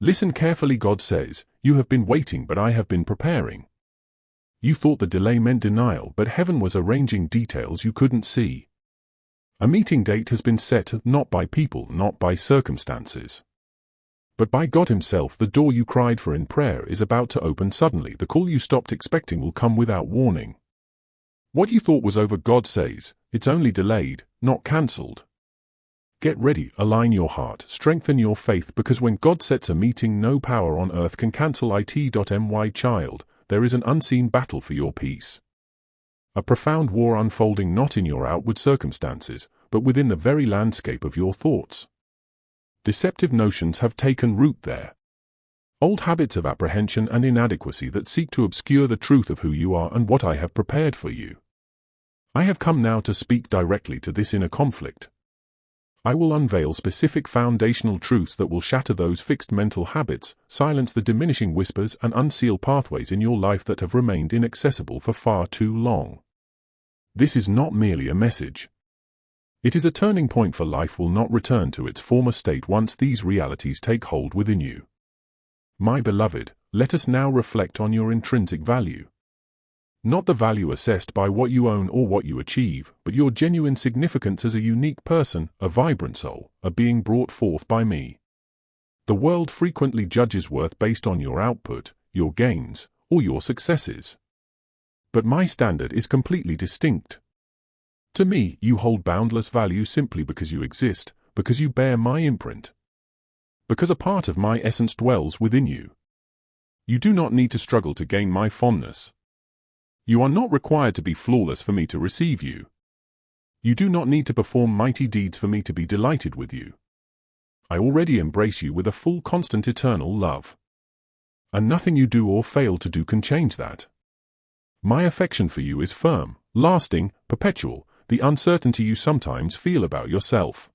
Listen carefully. God says, "You have been waiting, but I have been preparing." You thought the delay meant denial, but heaven was arranging details you couldn't see. A meeting date has been set, not by people, not by circumstances, but by God Himself. The door you cried for in prayer is about to open suddenly. The call you stopped expecting will come without warning. What you thought was over, God says, it's only delayed, not cancelled. Get ready, align your heart, strengthen your faith, because when God sets a meeting, no power on earth can cancel it. My child, there is an unseen battle for your peace. A profound war unfolding not in your outward circumstances, but within the very landscape of your thoughts. Deceptive notions have taken root there. Old habits of apprehension and inadequacy that seek to obscure the truth of who you are and what I have prepared for you. I have come now to speak directly to this inner conflict. I will unveil specific foundational truths that will shatter those fixed mental habits, silence the diminishing whispers, and unseal pathways in your life that have remained inaccessible for far too long. This is not merely a message. It is a turning point, for life will not return to its former state once these realities take hold within you. My beloved, let us now reflect on your intrinsic value. Not the value assessed by what you own or what you achieve, but your genuine significance as a unique person, a vibrant soul, a being brought forth by me. The world frequently judges worth based on your output, your gains, or your successes. But my standard is completely distinct. To me, you hold boundless value simply because you exist, because you bear my imprint, because a part of my essence dwells within you. You do not need to struggle to gain my fondness. You are not required to be flawless for me to receive you. You do not need to perform mighty deeds for me to be delighted with you. I already embrace you with a full, constant, eternal love. And nothing you do or fail to do can change that. My affection for you is firm, lasting, perpetual. The uncertainty you sometimes feel about yourself,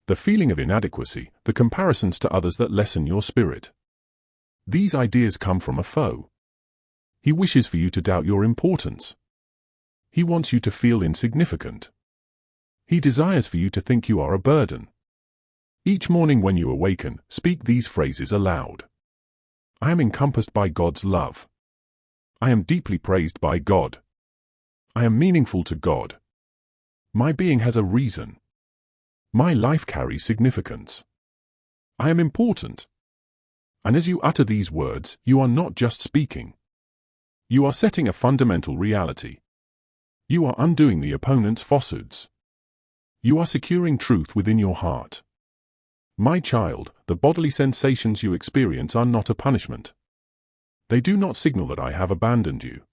the feeling of inadequacy, the comparisons to others that lessen your spirit. These ideas come from a foe. He wishes for you to doubt your importance. He wants you to feel insignificant. He desires for you to think you are a burden. Each morning when you awaken, speak these phrases aloud. I am encompassed by God's love. I am deeply praised by God. I am meaningful to God. My being has a reason. My life carries significance. I am important. And as you utter these words, you are not just speaking. You are setting a fundamental reality. You are undoing the opponent's falsehoods. You are securing truth within your heart. My child, the bodily sensations you experience are not a punishment. They do not signal that I have abandoned you.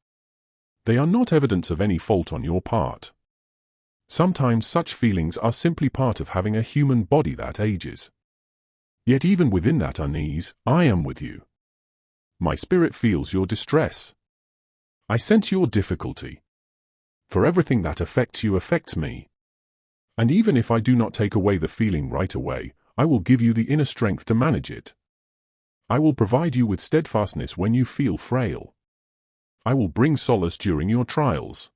They are not evidence of any fault on your part. Sometimes such feelings are simply part of having a human body that ages. Yet even within that unease, I am with you. My spirit feels your distress. I sense your difficulty. For everything that affects you affects me. And even if I do not take away the feeling right away, I will give you the inner strength to manage it. I will provide you with steadfastness when you feel frail. I will bring solace during your trials.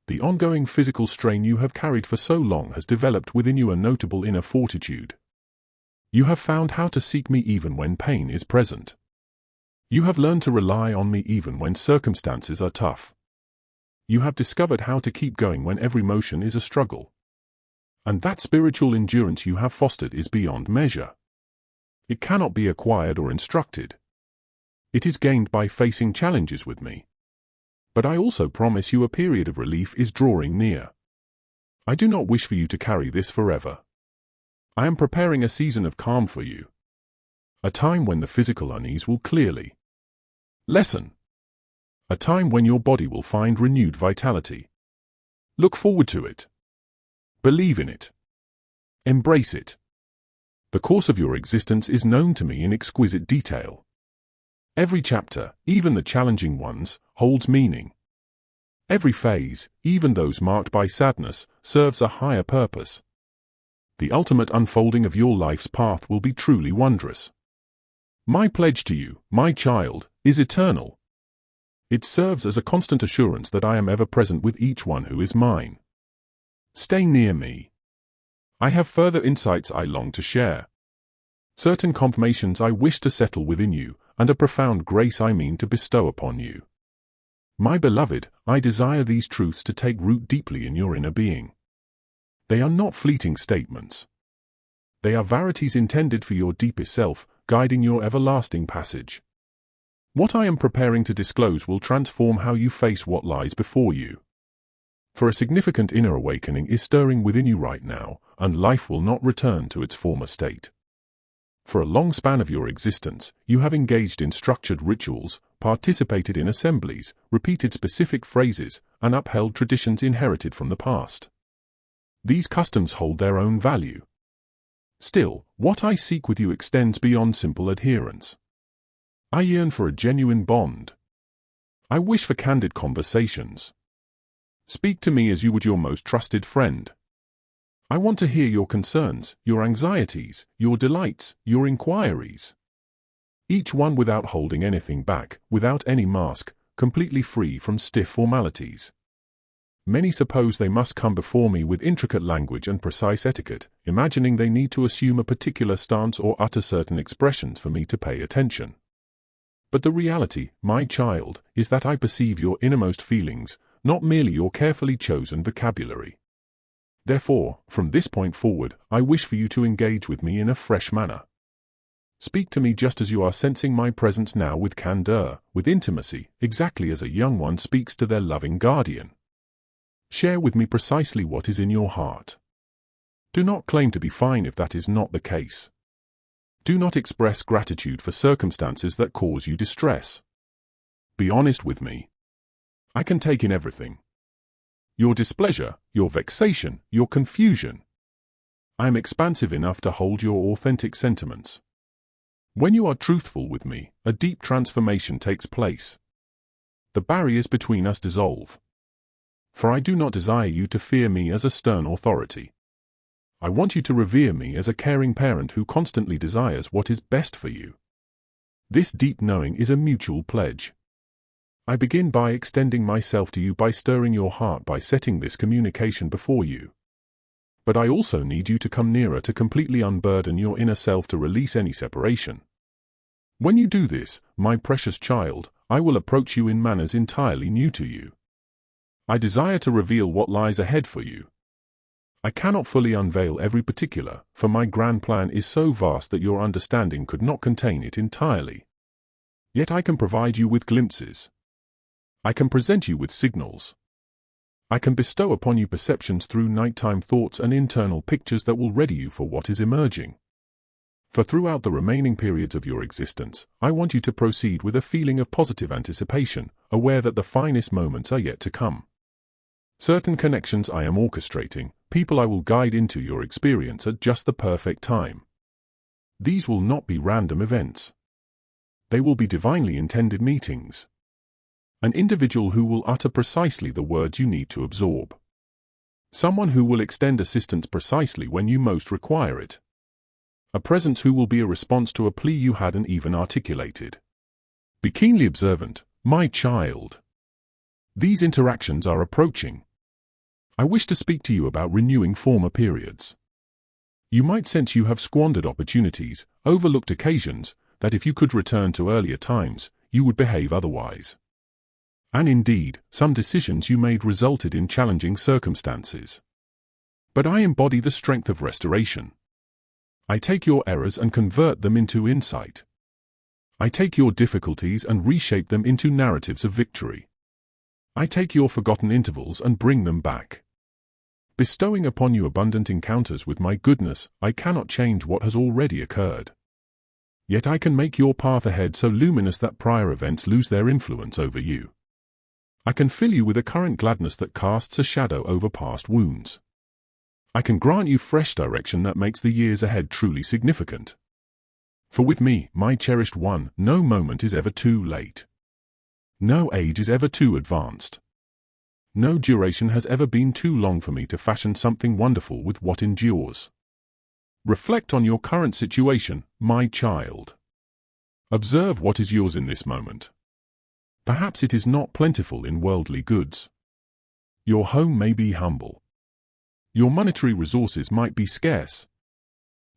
The ongoing physical strain you have carried for so long has developed within you a notable inner fortitude. You have found how to seek me even when pain is present. You have learned to rely on me even when circumstances are tough. You have discovered how to keep going when every motion is a struggle. And that spiritual endurance you have fostered is beyond measure. It cannot be acquired or instructed. It is gained by facing challenges with me. But I also promise you a period of relief is drawing near. I do not wish for you to carry this forever. I am preparing a season of calm for you. A time when the physical unease will clearly lessen. A time when your body will find renewed vitality. Look forward to it. Believe in it. Embrace it. The course of your existence is known to me in exquisite detail. Every chapter, even the challenging ones, holds meaning. Every phase, even those marked by sadness, serves a higher purpose. The ultimate unfolding of your life's path will be truly wondrous. My pledge to you, my child, is eternal. It serves as a constant assurance that I am ever present with each one who is mine. Stay near me. I have further insights I long to share. certain confirmations I wish to settle within you, and a profound grace I mean to bestow upon you. My beloved, I desire these truths to take root deeply in your inner being. They are not fleeting statements. They are verities intended for your deepest self, guiding your everlasting passage. What I am preparing to disclose will transform how you face what lies before you. For a significant inner awakening is stirring within you right now, and life will not return to its former state. For a long span of your existence, you have engaged in structured rituals, participated in assemblies, repeated specific phrases, and upheld traditions inherited from the past. These customs hold their own value. Still, what I seek with you extends beyond simple adherence. I yearn for a genuine bond. I wish for candid conversations. Speak to me as you would your most trusted friend. I want to hear your concerns, your anxieties, your delights, your inquiries. Each one without holding anything back, without any mask, completely free from stiff formalities. Many suppose they must come before me with intricate language and precise etiquette, imagining they need to assume a particular stance or utter certain expressions for me to pay attention. But the reality, my child, is that I perceive your innermost feelings, not merely your carefully chosen vocabulary. Therefore, from this point forward, I wish for you to engage with me in a fresh manner. Speak to me just as you are sensing my presence now, with candor, with intimacy, exactly as a young one speaks to their loving guardian. Share with me precisely what is in your heart. Do not claim to be fine if that is not the case. Do not express gratitude for circumstances that cause you distress. Be honest with me. I can take in everything. Your displeasure, your vexation, your confusion. I am expansive enough to hold your authentic sentiments. When you are truthful with me, a deep transformation takes place. The barriers between us dissolve. For I do not desire you to fear me as a stern authority. I want you to revere me as a caring parent who constantly desires what is best for you. This deep knowing is a mutual pledge. I begin by extending myself to you, by stirring your heart, by setting this communication before you. But I also need you to come nearer to completely unburden your inner self, to release any separation. When you do this, my precious child, I will approach you in manners entirely new to you. I desire to reveal what lies ahead for you. I cannot fully unveil every particular, for my grand plan is so vast that your understanding could not contain it entirely. Yet I can provide you with glimpses. I can present you with signals. I can bestow upon you perceptions through nighttime thoughts and internal pictures that will ready you for what is emerging. For throughout the remaining periods of your existence, I want you to proceed with a feeling of positive anticipation, aware that the finest moments are yet to come. Certain connections I am orchestrating, people I will guide into your experience at just the perfect time. These will not be random events. They will be divinely intended meetings. An individual who will utter precisely the words you need to absorb. Someone who will extend assistance precisely when you most require it. A presence who will be a response to a plea you hadn't even articulated. Be keenly observant, my child. These interactions are approaching. I wish to speak to you about renewing former periods. You might sense you have squandered opportunities, overlooked occasions, that if you could return to earlier times, you would behave otherwise. And indeed, some decisions you made resulted in challenging circumstances. But I embody the strength of restoration. I take your errors and convert them into insight. I take your difficulties and reshape them into narratives of victory. I take your forgotten intervals and bring them back. Bestowing upon you abundant encounters with my goodness, I cannot change what has already occurred. Yet I can make your path ahead so luminous that prior events lose their influence over you. I can fill you with a current gladness that casts a shadow over past wounds. I can grant you fresh direction that makes the years ahead truly significant. For with me, my cherished one, no moment is ever too late. No age is ever too advanced. No duration has ever been too long for me to fashion something wonderful with what endures. Reflect on your current situation, my child. Observe what is yours in this moment. Perhaps it is not plentiful in worldly goods. Your home may be humble. Your monetary resources might be scarce.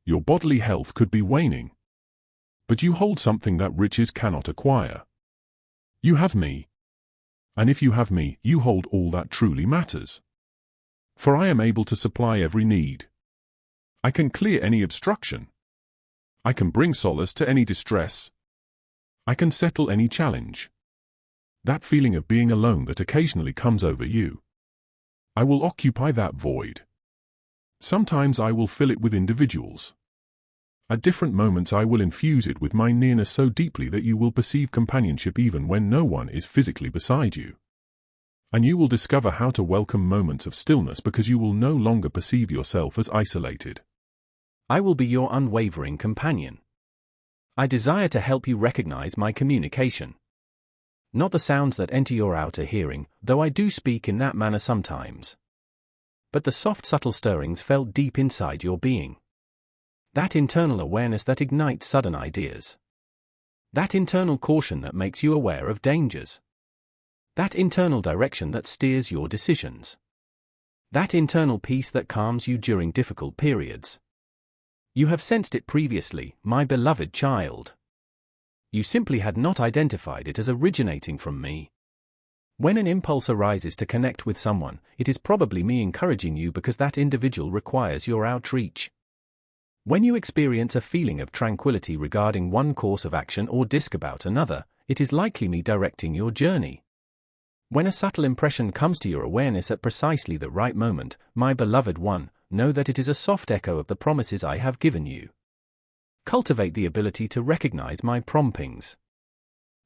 Your bodily health could be waning. But you hold something that riches cannot acquire. You have me. And if you have me, you hold all that truly matters. For I am able to supply every need. I can clear any obstruction. I can bring solace to any distress. I can settle any challenge. That feeling of being alone that occasionally comes over you, I will occupy that void. Sometimes I will fill it with individuals. At different moments I will infuse it with my nearness so deeply that you will perceive companionship even when no one is physically beside you. And you will discover how to welcome moments of stillness because you will no longer perceive yourself as isolated. I will be your unwavering companion. I desire to help you recognize my communication. Not the sounds that enter your outer hearing, though I do speak in that manner sometimes. But the soft, subtle stirrings felt deep inside your being. That internal awareness that ignites sudden ideas. That internal caution that makes you aware of dangers. That internal direction that steers your decisions. That internal peace that calms you during difficult periods. You have sensed it previously, my beloved child. You simply had not identified it as originating from me. When an impulse arises to connect with someone, it is probably me encouraging you because that individual requires your outreach. When you experience a feeling of tranquility regarding one course of action or disc about another, it is likely me directing your journey. When a subtle impression comes to your awareness at precisely the right moment, my beloved one, know that it is a soft echo of the promises I have given you. Cultivate the ability to recognize my promptings.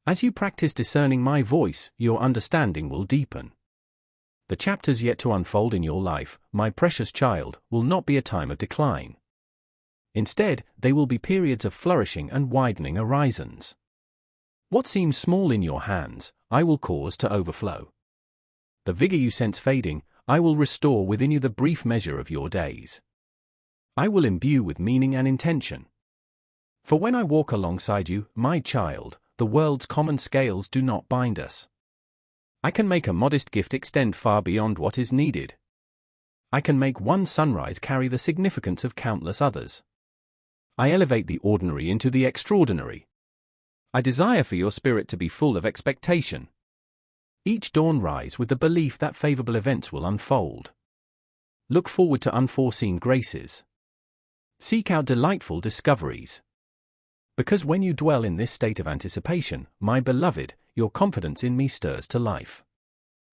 As you practice discerning my voice, your understanding will deepen. The chapters yet to unfold in your life, my precious child, will not be a time of decline. Instead, they will be periods of flourishing and widening horizons. What seems small in your hands, I will cause to overflow. The vigor you sense fading, I will restore within you the brief measure of your days. I will imbue with meaning and intention. For when I walk alongside you, my child, the world's common scales do not bind us. I can make a modest gift extend far beyond what is needed. I can make one sunrise carry the significance of countless others. I elevate the ordinary into the extraordinary. I desire for your spirit to be full of expectation. Each dawn rise with the belief that favorable events will unfold. Look forward to unforeseen graces. Seek out delightful discoveries. Because when you dwell in this state of anticipation, my beloved, your confidence in me stirs to life.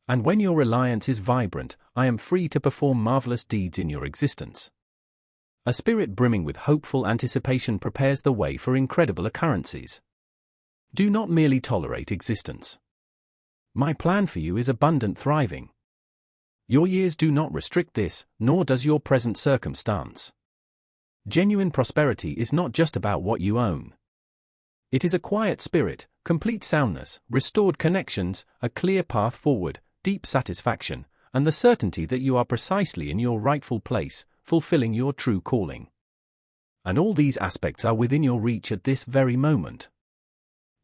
And when your reliance is vibrant, I am free to perform marvelous deeds in your existence. A spirit brimming with hopeful anticipation prepares the way for incredible occurrences. Do not merely tolerate existence. My plan for you is abundant thriving. Your years do not restrict this, nor does your present circumstance. Genuine prosperity is not just about what you own. It is a quiet spirit, complete soundness, restored connections, a clear path forward, deep satisfaction, and the certainty that you are precisely in your rightful place, fulfilling your true calling. And all these aspects are within your reach at this very moment.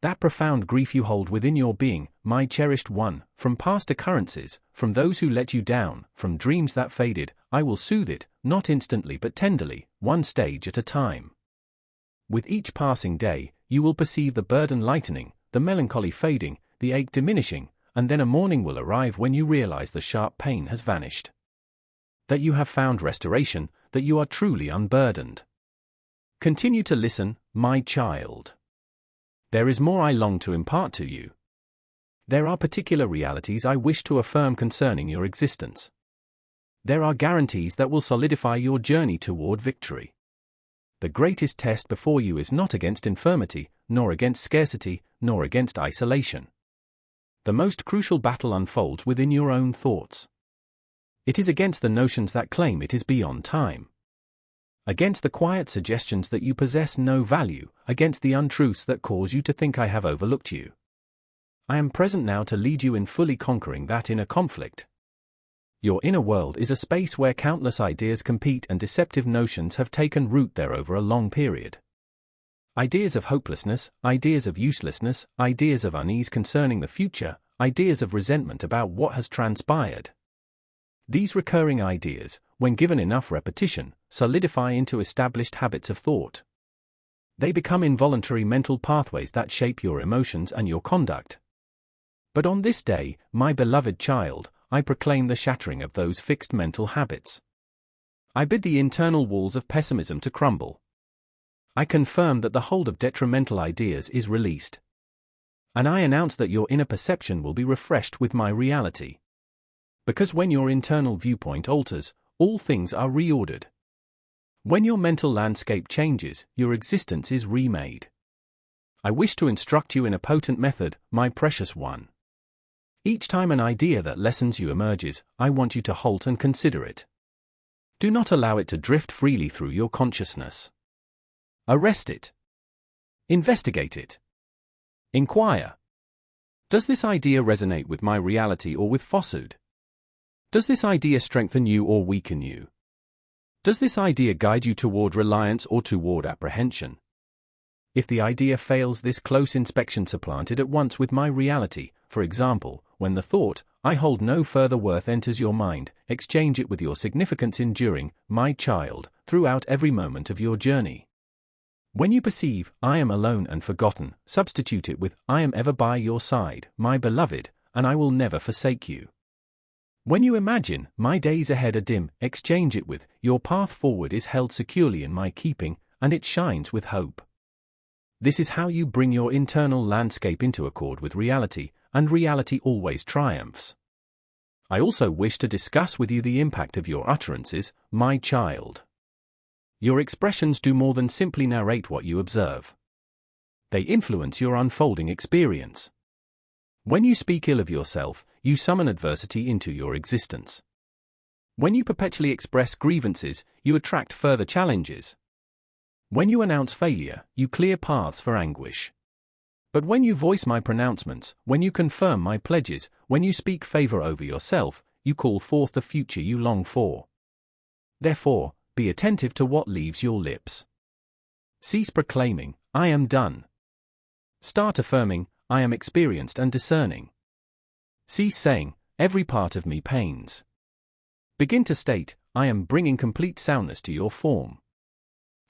That profound grief you hold within your being, my cherished one, from past occurrences, from those who let you down, from dreams that faded, I will soothe it, not instantly but tenderly, one stage at a time. With each passing day, you will perceive the burden lightening, the melancholy fading, the ache diminishing, and then a morning will arrive when you realize the sharp pain has vanished. That you have found restoration, that you are truly unburdened. Continue to listen, my child. There is more I long to impart to you. There are particular realities I wish to affirm concerning your existence. There are guarantees that will solidify your journey toward victory. The greatest test before you is not against infirmity, nor against scarcity, nor against isolation. The most crucial battle unfolds within your own thoughts. It is against the notions that claim it is beyond time. Against the quiet suggestions that you possess no value, against the untruths that cause you to think I have overlooked you. I am present now to lead you in fully conquering that inner conflict. Your inner world is a space where countless ideas compete and deceptive notions have taken root there over a long period. Ideas of hopelessness, ideas of uselessness, ideas of unease concerning the future, ideas of resentment about what has transpired. These recurring ideas, when given enough repetition, solidify into established habits of thought. They become involuntary mental pathways that shape your emotions and your conduct. But on this day, my beloved child, I proclaim the shattering of those fixed mental habits. I bid the internal walls of pessimism to crumble. I confirm that the hold of detrimental ideas is released. And I announce that your inner perception will be refreshed with my reality. Because when your internal viewpoint alters, all things are reordered. When your mental landscape changes, your existence is remade. I wish to instruct you in a potent method, my precious one. Each time an idea that lessens you emerges, I want you to halt and consider it. Do not allow it to drift freely through your consciousness. Arrest it. Investigate it. Inquire. Does this idea resonate with my reality or with falsehood? Does this idea strengthen you or weaken you? Does this idea guide you toward reliance or toward apprehension? If the idea fails this close inspection, supplant it at once with my reality. For example, when the thought, I hold no further worth, enters your mind, exchange it with your significance enduring, my child, throughout every moment of your journey. When you perceive, I am alone and forgotten, substitute it with, I am ever by your side, my beloved, and I will never forsake you. When you imagine, my days ahead are dim, exchange it with, your path forward is held securely in my keeping, and it shines with hope. This is how you bring your internal landscape into accord with reality, and reality always triumphs. I also wish to discuss with you the impact of your utterances, my child. Your expressions do more than simply narrate what you observe. They influence your unfolding experience. When you speak ill of yourself, you summon adversity into your existence. When you perpetually express grievances, you attract further challenges. When you announce failure, you clear paths for anguish. But when you voice my pronouncements, when you confirm my pledges, when you speak favor over yourself, you call forth the future you long for. Therefore, be attentive to what leaves your lips. Cease proclaiming, I am done. Start affirming, I am experienced and discerning. Cease saying, every part of me pains. Begin to state, I am bringing complete soundness to your form.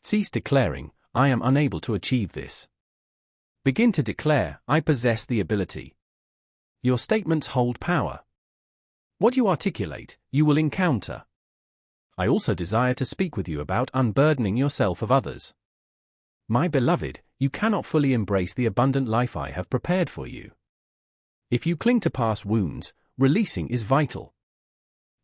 Cease declaring, I am unable to achieve this. Begin to declare, I possess the ability. Your statements hold power. What you articulate, you will encounter. I also desire to speak with you about unburdening yourself of others. My beloved, you cannot fully embrace the abundant life I have prepared for you. If you cling to past wounds, releasing is vital.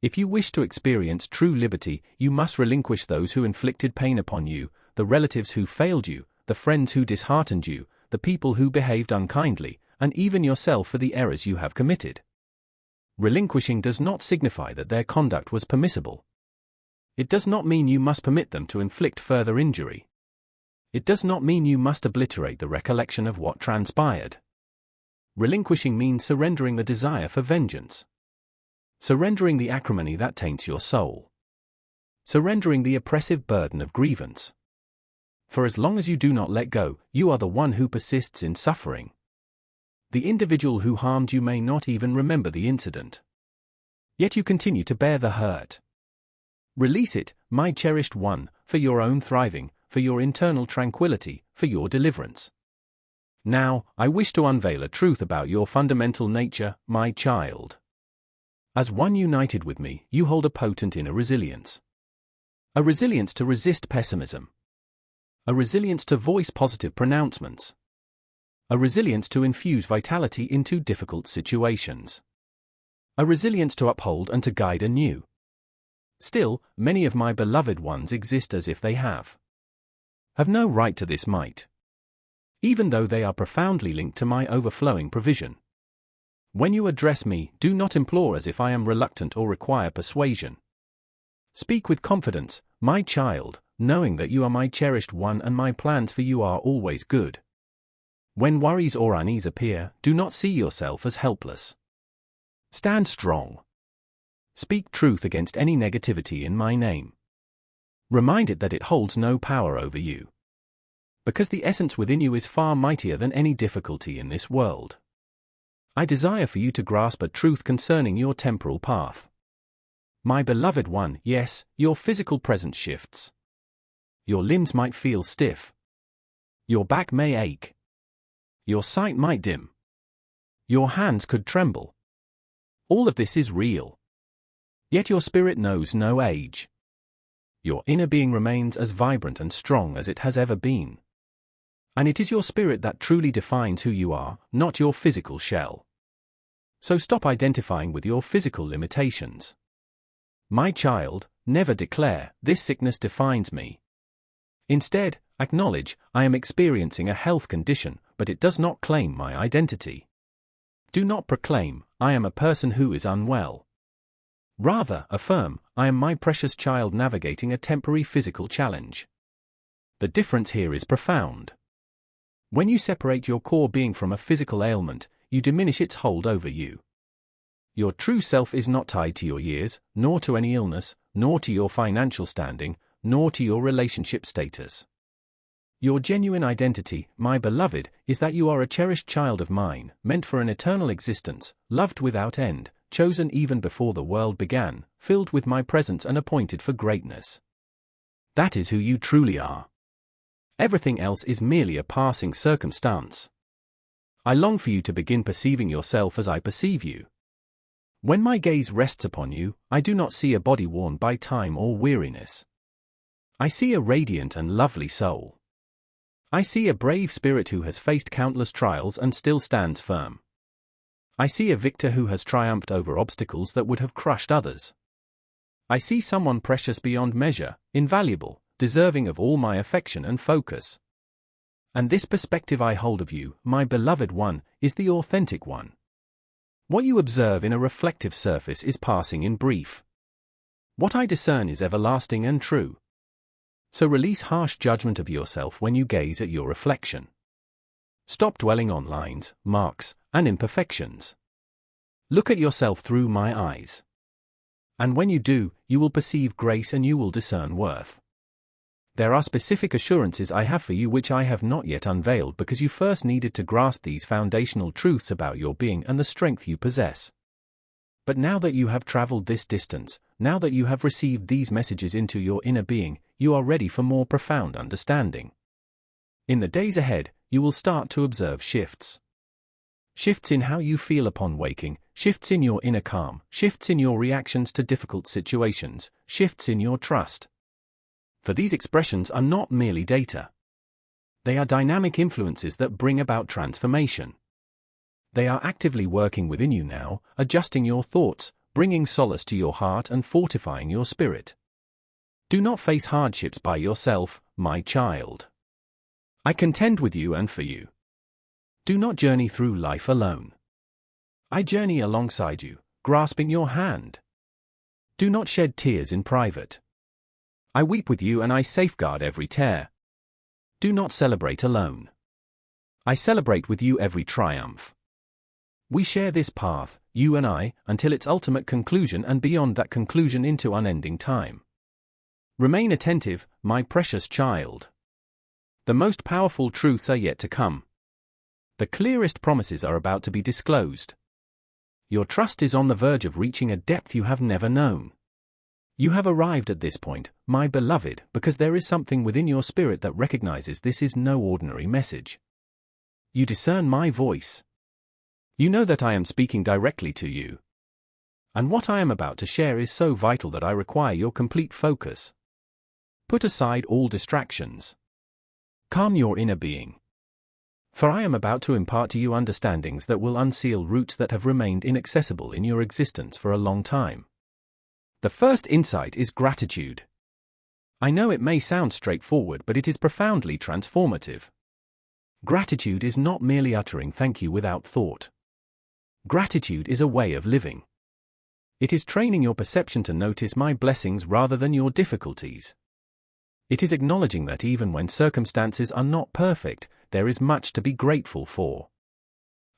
If you wish to experience true liberty, you must relinquish those who inflicted pain upon you, the relatives who failed you, the friends who disheartened you, the people who behaved unkindly, and even yourself for the errors you have committed. Relinquishing does not signify that their conduct was permissible. It does not mean you must permit them to inflict further injury. It does not mean you must obliterate the recollection of what transpired. Relinquishing means surrendering the desire for vengeance. Surrendering the acrimony that taints your soul. Surrendering the oppressive burden of grievance. For as long as you do not let go, you are the one who persists in suffering. The individual who harmed you may not even remember the incident. Yet you continue to bear the hurt. Release it, my cherished one, for your own thriving, for your internal tranquility, for your deliverance. Now, I wish to unveil a truth about your fundamental nature, my child. As one united with me, you hold a potent inner resilience. A resilience to resist pessimism. A resilience to voice positive pronouncements. A resilience to infuse vitality into difficult situations. A resilience to uphold and to guide anew. Still, many of my beloved ones exist as if they have no right to this might, even though they are profoundly linked to my overflowing provision. When you address me, do not implore as if I am reluctant or require persuasion. Speak with confidence, my child, knowing that you are my cherished one and my plans for you are always good. When worries or unease appear, do not see yourself as helpless. Stand strong. Speak truth against any negativity in my name. Remind it that it holds no power over you. Because the essence within you is far mightier than any difficulty in this world. I desire for you to grasp a truth concerning your temporal path. My beloved one, yes, your physical presence shifts. Your limbs might feel stiff. Your back may ache. Your sight might dim. Your hands could tremble. All of this is real. Yet your spirit knows no age. Your inner being remains as vibrant and strong as it has ever been. And it is your spirit that truly defines who you are, not your physical shell. So stop identifying with your physical limitations. My child, never declare, "This sickness defines me." Instead, acknowledge, "I am experiencing a health condition, but it does not claim my identity." Do not proclaim, "I am a person who is unwell." Rather, affirm, "I am my precious child navigating a temporary physical challenge." The difference here is profound. When you separate your core being from a physical ailment, you diminish its hold over you. Your true self is not tied to your years, nor to any illness, nor to your financial standing, nor to your relationship status. Your genuine identity, my beloved, is that you are a cherished child of mine, meant for an eternal existence, loved without end, chosen even before the world began, filled with my presence and appointed for greatness. That is who you truly are. Everything else is merely a passing circumstance. I long for you to begin perceiving yourself as I perceive you. When my gaze rests upon you, I do not see a body worn by time or weariness. I see a radiant and lovely soul. I see a brave spirit who has faced countless trials and still stands firm. I see a victor who has triumphed over obstacles that would have crushed others. I see someone precious beyond measure, invaluable, deserving of all my affection and focus. And this perspective I hold of you, my beloved one, is the authentic one. What you observe in a reflective surface is passing in brief. What I discern is everlasting and true. So release harsh judgment of yourself when you gaze at your reflection. Stop dwelling on lines, marks, and imperfections. Look at yourself through my eyes. And when you do, you will perceive grace and you will discern worth. There are specific assurances I have for you which I have not yet unveiled because you first needed to grasp these foundational truths about your being and the strength you possess. But now that you have traveled this distance, now that you have received these messages into your inner being, you are ready for more profound understanding. In the days ahead, you will start to observe shifts. Shifts in how you feel upon waking, shifts in your inner calm, shifts in your reactions to difficult situations, shifts in your trust. For these expressions are not merely data. They are dynamic influences that bring about transformation. They are actively working within you now, adjusting your thoughts, bringing solace to your heart and fortifying your spirit. Do not face hardships by yourself, my child. I contend with you and for you. Do not journey through life alone. I journey alongside you, grasping your hand. Do not shed tears in private. I weep with you and I safeguard every tear. Do not celebrate alone. I celebrate with you every triumph. We share this path, you and I, until its ultimate conclusion and beyond that conclusion into unending time. Remain attentive, my precious child. The most powerful truths are yet to come. The clearest promises are about to be disclosed. Your trust is on the verge of reaching a depth you have never known. You have arrived at this point, my beloved, because there is something within your spirit that recognizes this is no ordinary message. You discern my voice. You know that I am speaking directly to you. And what I am about to share is so vital that I require your complete focus. Put aside all distractions. Calm your inner being. For I am about to impart to you understandings that will unseal roots that have remained inaccessible in your existence for a long time. The first insight is gratitude. I know it may sound straightforward, but it is profoundly transformative. Gratitude is not merely uttering thank you without thought. Gratitude is a way of living. It is training your perception to notice my blessings rather than your difficulties. It is acknowledging that even when circumstances are not perfect, there is much to be grateful for.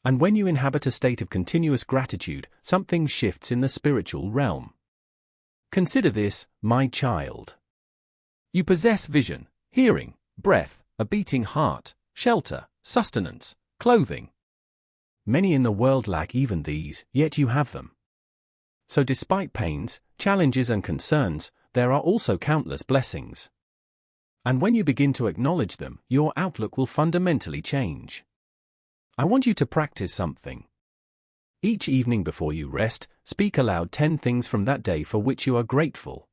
And when you inhabit a state of continuous gratitude, something shifts in the spiritual realm. Consider this, my child. You possess vision, hearing, breath, a beating heart, shelter, sustenance, clothing. Many in the world lack even these, yet you have them. So despite pains, challenges and concerns, there are also countless blessings. And when you begin to acknowledge them, your outlook will fundamentally change. I want you to practice something. Each evening before you rest, speak aloud 10 things from that day for which you are grateful.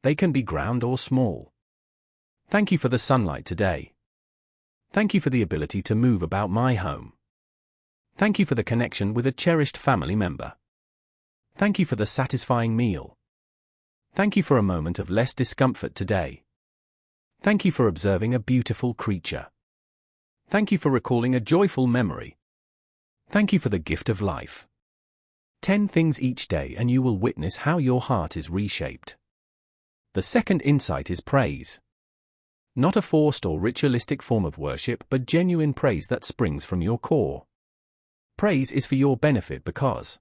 They can be grand or small. Thank you for the sunlight today. Thank you for the ability to move about my home. Thank you for the connection with a cherished family member. Thank you for the satisfying meal. Thank you for a moment of less discomfort today. Thank you for observing a beautiful creature. Thank you for recalling a joyful memory. Thank you for the gift of life. 10 things each day and you will witness how your heart is reshaped. The second insight is praise. Not a forced or ritualistic form of worship, but genuine praise that springs from your core. Praise is for your benefit because